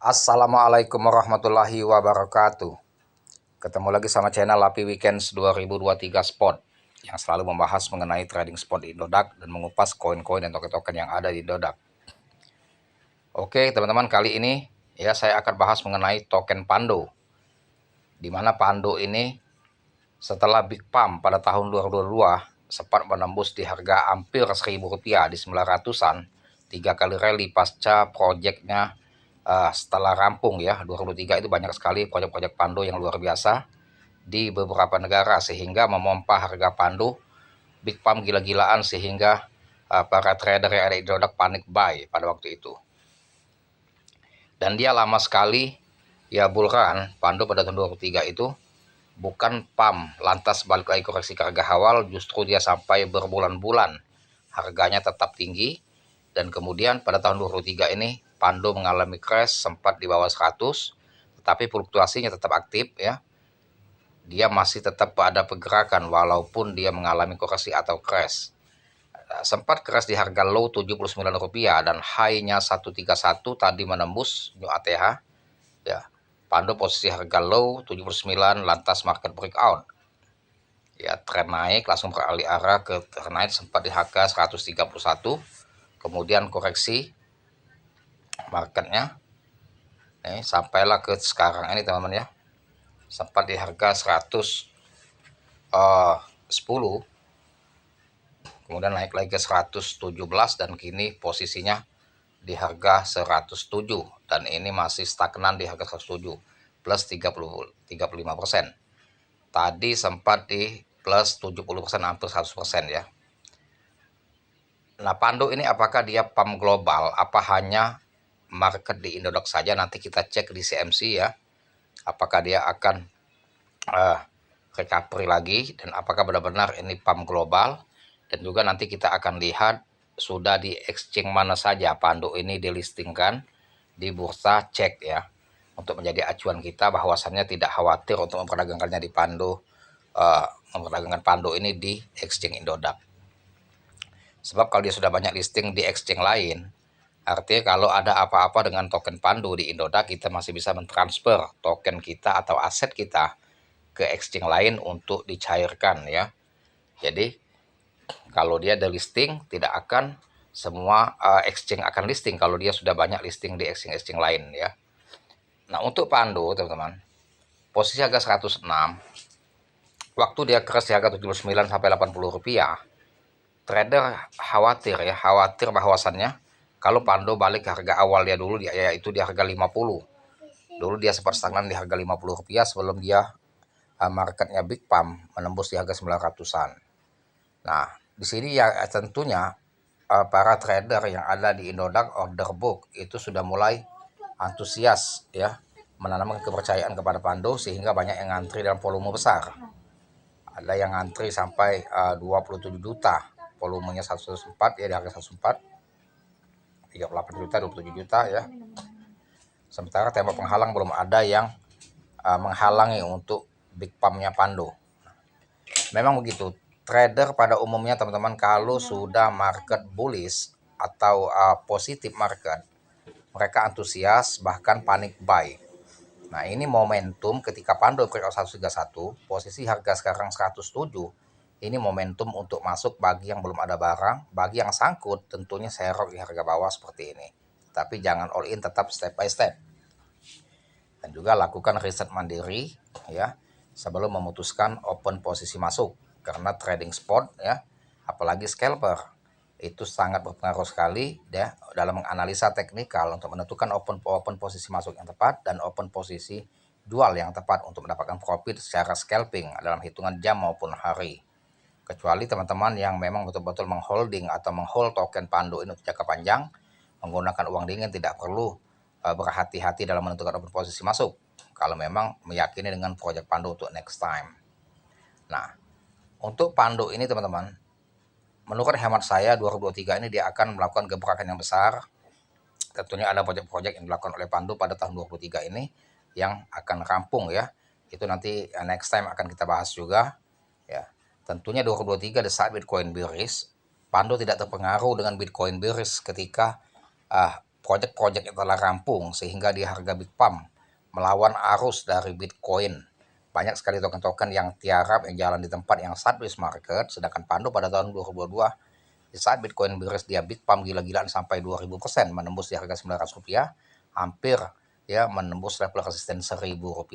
Assalamualaikum warahmatullahi wabarakatuh. Ketemu lagi sama channel Lapi Weekends 2023 Spot yang selalu membahas mengenai trading spot di Indodax dan mengupas koin-koin dan token-token yang ada di Indodax. Oke teman-teman, kali ini ya saya akan bahas mengenai token Pando. Di mana Pando ini setelah Big Pump pada tahun 2022 sempat menembus di harga hampir Rp1.000 di 900-an, 3 kali rally pasca proyeknya. Setelah rampung ya 2023 itu banyak sekali proyek-proyek Pando yang luar biasa di beberapa negara sehingga memompa harga Pando Big Pump gila-gilaan sehingga para trader yang ada di Indodax panik buy pada waktu itu. Dan dia lama sekali ya bull run Pando pada tahun 2023 itu, bukan pump lantas balik lagi koreksi ke harga awal, justru dia sampai berbulan-bulan harganya tetap tinggi. Dan kemudian pada tahun 2023 ini Pando mengalami crash sempat di bawah 100, tetapi fluktuasinya tetap aktif ya. Dia masih tetap ada pergerakan walaupun dia mengalami koreksi atau crash. Sempat crash di harga low Rp79 dan high-nya 131 tadi menembus new ATH ya. Pando posisi harga low 79 lantas market breakout. Ya, tren naik langsung beralih arah ke tren naik sempat di harga 131. Kemudian koreksi marketnya sampailah ke sekarang ini teman-teman ya, sempat di harga 110, kemudian naik lagi ke 117 dan kini posisinya di harga 107 dan ini masih stagnan di harga 107 plus 35%. Tadi sempat di plus 70%, hampir 100% ya. Nah, Pando ini apakah dia pump global? Apa hanya market di Indodax saja? Nanti kita cek di CMC ya. Apakah dia akan recovery lagi dan apakah benar-benar ini pump global? Dan juga nanti kita akan lihat sudah di exchange mana saja Pando ini dilistingkan di bursa, cek ya. Untuk menjadi acuan kita bahwasannya tidak khawatir untuk memperdagangkannya di Pando, memperdagangkan Pando ini di exchange Indodax. Sebab kalau dia sudah banyak listing di exchange lain, artinya kalau ada apa-apa dengan token Pando di Indodax, kita masih bisa mentransfer token kita atau aset kita ke exchange lain untuk dicairkan ya. Jadi kalau dia ada listing, tidak akan semua exchange akan listing kalau dia sudah banyak listing di exchange-exchange lain ya. Nah, untuk Pando teman-teman, posisi harga 106, waktu dia crash di harga 79 sampai Rp80, trader khawatir bahwasannya kalau Pando balik ke harga awal dia dulu, yaitu di harga 50. Dulu dia sempat stagnan di harga Rp50 sebelum dia marketnya Big Pump menembus di harga 900-an. Nah, di sini ya tentunya para trader yang ada di Indodax order book itu sudah mulai antusias ya, menanamkan kepercayaan kepada Pando sehingga banyak yang ngantri dalam volume besar. Ada yang ngantri sampai 27 juta, volumenya 104 ya, di harga 104, 38 juta, 27 juta ya. Sementara tembok penghalang belum ada yang menghalangi untuk Big Pump-nya Pando. Memang begitu, trader pada umumnya teman-teman kalau sudah market bullish atau positif market, mereka antusias bahkan panik buy. Nah, ini momentum ketika Pando breakout 131, posisi harga sekarang 107. Ini momentum untuk masuk bagi yang belum ada barang, bagi yang sangkut tentunya serok di harga bawah seperti ini. Tapi jangan all in, tetap step by step. Dan juga lakukan riset mandiri ya sebelum memutuskan open posisi masuk, karena trading spot ya, apalagi scalper, itu sangat berpengaruh sekali ya dalam menganalisa teknikal untuk menentukan open posisi masuk yang tepat dan open posisi jual yang tepat untuk mendapatkan profit secara scalping dalam hitungan jam maupun hari. Kecuali teman-teman yang memang betul-betul mengholding atau menghold token Pando ini untuk jangka panjang menggunakan uang dingin, tidak perlu berhati-hati dalam menentukan open posisi masuk kalau memang meyakini dengan proyek Pando untuk next time. Nah, untuk Pando ini teman-teman, menurut hemat saya 2023 ini dia akan melakukan gebrakan yang besar. Tentunya ada proyek-proyek yang dilakukan oleh Pando pada tahun 2023 ini yang akan rampung ya. Itu nanti next time akan kita bahas juga ya. Tentunya 2023 the saat Bitcoin bearish, Pando tidak terpengaruh dengan Bitcoin bearish ketika project-project yang telah rampung sehingga di harga Bitpam melawan arus dari Bitcoin. Banyak sekali token-token yang tiarap, yang jalan di tempat yang sideways market, sedangkan Pando pada tahun 2022 di saat Bitcoin beres dia Bitpam gila-gilaan sampai 2000%, menembus di harga Rp900, hampir ya menembus level resisten Rp1.000.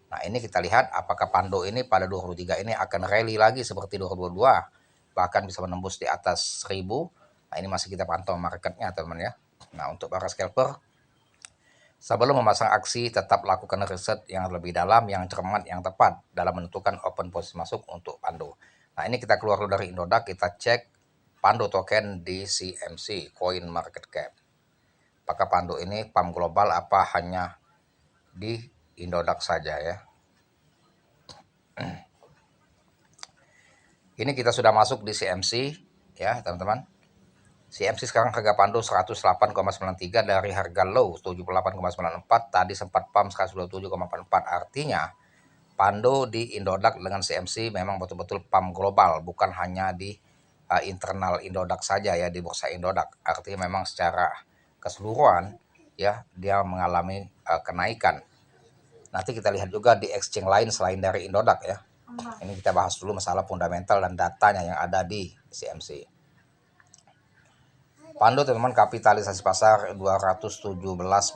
Nah, ini kita lihat apakah Pando ini pada 2023 ini akan rally lagi seperti 2022, bahkan bisa menembus di atas 1000. Nah, ini masih kita pantau marketnya, teman ya. Nah, untuk para scalper, sebelum memasang aksi, tetap lakukan riset yang lebih dalam, yang cermat, yang tepat dalam menentukan open posisi masuk untuk Pando. Nah, ini kita keluar dulu dari Indodax, kita cek Pando token di CMC, Coin Market Cap. Apakah Pando ini PAM global apa hanya di Indodax saja ya. Ini kita sudah masuk di CMC ya teman-teman. CMC sekarang harga Pando 108,93 dari harga low 78,94, tadi sempat PAM 127,44. Artinya Pando di Indodax dengan CMC memang betul-betul PAM global, bukan hanya di internal Indodax saja ya, di bursa Indodax. Artinya memang secara keseluruhan ya dia mengalami kenaikan. Nanti kita lihat juga di exchange lain selain dari Indodax ya. Ini kita bahas dulu masalah fundamental dan datanya yang ada di CMC. Pando teman-teman, kapitalisasi pasar 217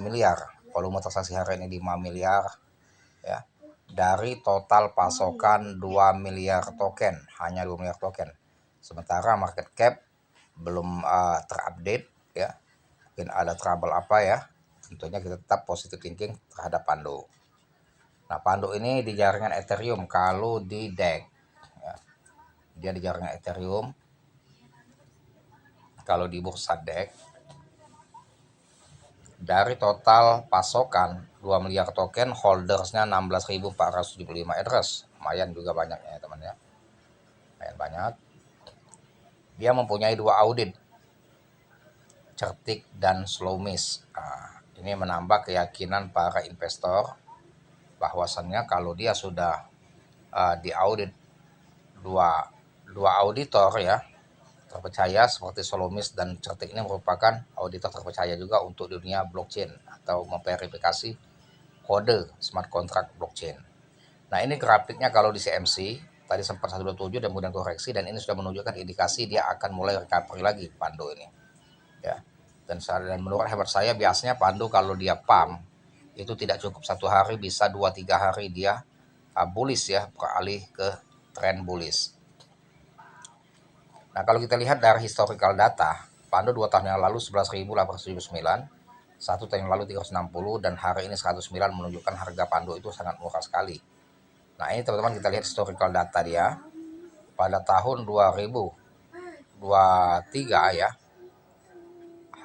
miliar, volume transaksi hari ini 5 miliar ya. Dari total pasokan 2 miliar token, hanya 2 miliar token. Sementara market cap belum terupdate ya. Mungkin ada trouble apa ya. Tentunya kita tetap positive thinking terhadap Pando. Nah, Pando ini di jaringan Ethereum. Kalau di DEX ya, dia di jaringan Ethereum. Kalau di bursa DEX, dari total pasokan 2 miliar token, holdersnya 16.475 address. Lumayan juga banyaknya ya teman ya. Lumayan banyak. Dia mempunyai 2 audit, Certik dan Slowmiss. Nah, ini menambah keyakinan para investor bahwasannya kalau dia sudah diaudit dua auditor ya terpercaya seperti Slowmiss dan Certik, ini merupakan auditor terpercaya juga untuk dunia blockchain atau memverifikasi kode smart contract blockchain. Nah, ini grafiknya kalau di CMC tadi sempat 127 dan kemudian koreksi, dan ini sudah menunjukkan indikasi dia akan mulai recovery lagi Pando ini ya. Dan menurut hemat saya biasanya Pando kalau dia PAM itu tidak cukup 1 hari, bisa 2-3 hari dia bullish ya, beralih ke tren bullish. Nah, kalau kita lihat dari historical data, Pando 2 tahun yang lalu 11.879, 1 tahun yang lalu 360, dan hari ini 109, menunjukkan harga Pando itu sangat murah sekali. Nah, ini teman-teman kita lihat historical data dia pada tahun 2023 ya.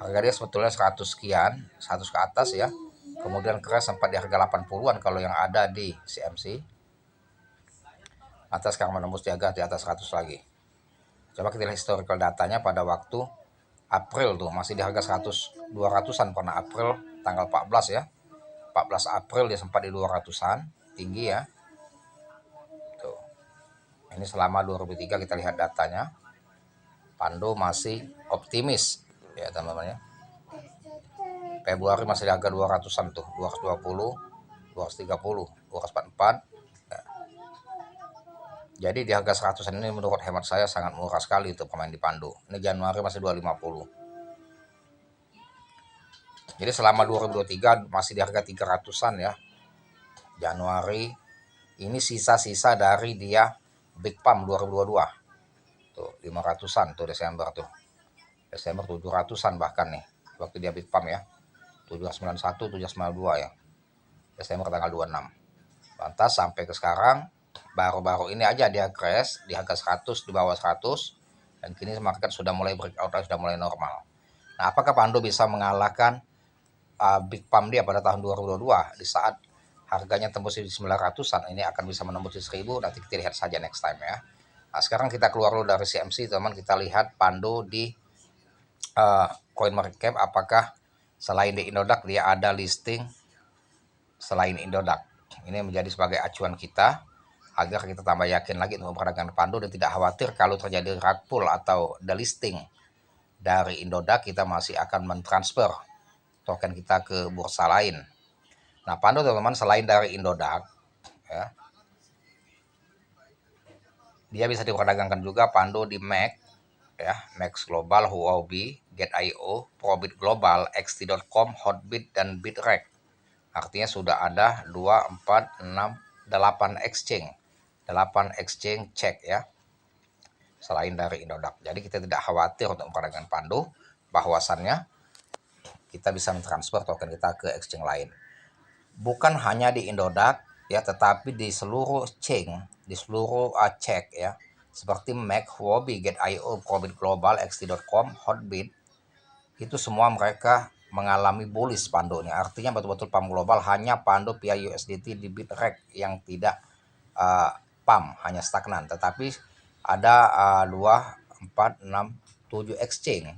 Harga dia sebetulnya 100 sekian, 100 ke atas ya. Kemudian crash sempat di harga 80-an kalau yang ada di CMC. Atas sekarang menembus di atas 100 lagi. Coba kita lihat historical datanya pada waktu April tuh masih di harga 100 200-an, pernah April tanggal 14 ya. 14 April dia sempat di 200-an, tinggi ya. Tuh. Ini selama 2003 kita lihat datanya. Pando masih optimis ya teman-teman ya. Februari masih di harga 200-an tuh, 220, 230, 244. Ya. Jadi di harga 100-an ini menurut hemat saya sangat murah sekali untuk pemain di Pando. Ini Januari masih 250. Jadi selama 2023 masih di harga 300-an ya. Januari ini sisa-sisa dari dia Big Pump 2022. Tuh 500-an tuh Desember tuh. Desember 700-an bahkan nih waktu dia Big Pump ya. 791, 792 ya. Desember tanggal 26. Lantas sampai ke sekarang baru-baru ini aja dia crash di harga 100, di bawah 100, dan kini market sudah mulai breakout, sudah mulai normal. Nah, apakah Pando bisa mengalahkan Big Pump dia pada tahun 2022 di saat harganya tembus di 900-an? Ini akan bisa menembus di 1000, nanti kita lihat saja next time ya. Nah, sekarang kita keluar dulu dari CMC teman, kita lihat Pando di Coin Market Cap. Apakah selain di Indodax dia ada listing selain Indodax? Ini menjadi sebagai acuan kita agar kita tambah yakin lagi untuk memperdagang Pando dan tidak khawatir kalau terjadi rug pull atau delisting dari Indodax, kita masih akan mentransfer token kita ke bursa lain. Nah, Pando teman-teman selain dari Indodax ya, dia bisa diperdagangkan juga Pando di MEX ya, MEX Global, Huobi, Get.io, Probit Global, XT.com, Hotbit dan Bitrek. Artinya sudah ada 2, 4, 6, 8 exchange. 8 exchange cek ya. Selain dari Indodax. Jadi kita tidak khawatir untuk memperdagangkan Pando, bahwasannya kita bisa mentransfer token kita ke exchange lain. Bukan hanya di Indodax ya, tetapi di seluruh chain, di seluruh cek ya, seperti MEX, Huobi, Get.io, Probit Global, XT.com, Hotbit, itu semua mereka mengalami bullish Pandonya. Artinya betul-betul pump global, hanya Pando via USDT di Bitrek yang tidak pump, hanya stagnan. Tetapi ada 2, 4, 6, 7 exchange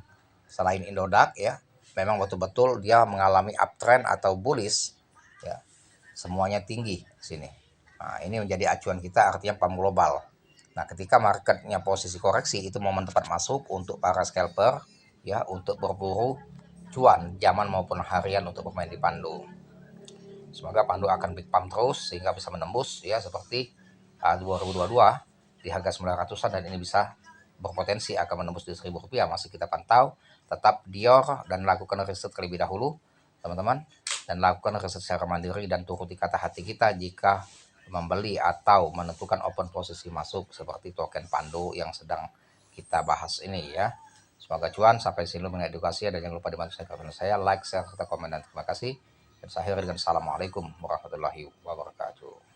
selain Indodax ya, memang betul-betul dia mengalami uptrend atau bullish ya, semuanya tinggi sini. Nah, ini menjadi acuan kita, artinya pump global. Nah, ketika marketnya posisi koreksi, itu momen tepat masuk untuk para scalper ya, untuk berburu cuan zaman maupun harian untuk bermain di Pando. Semoga Pando akan big pump terus sehingga bisa menembus ya, seperti 2022 di harga 900-an, dan ini bisa berpotensi akan menembus di Rp1.000. Masih kita pantau, tetap Dior dan lakukan riset terlebih dahulu teman-teman, dan lakukan riset secara mandiri dan turuti kata hati kita jika membeli atau menentukan open posisi masuk seperti token Pando yang sedang kita bahas ini ya. Semoga cuan. Sampai sini mengedukasi, dan jangan lupa dibantu saya, like, share, serta komen, dan terima kasih. Dan saya akhiri dengan assalamualaikum warahmatullahi wabarakatuh.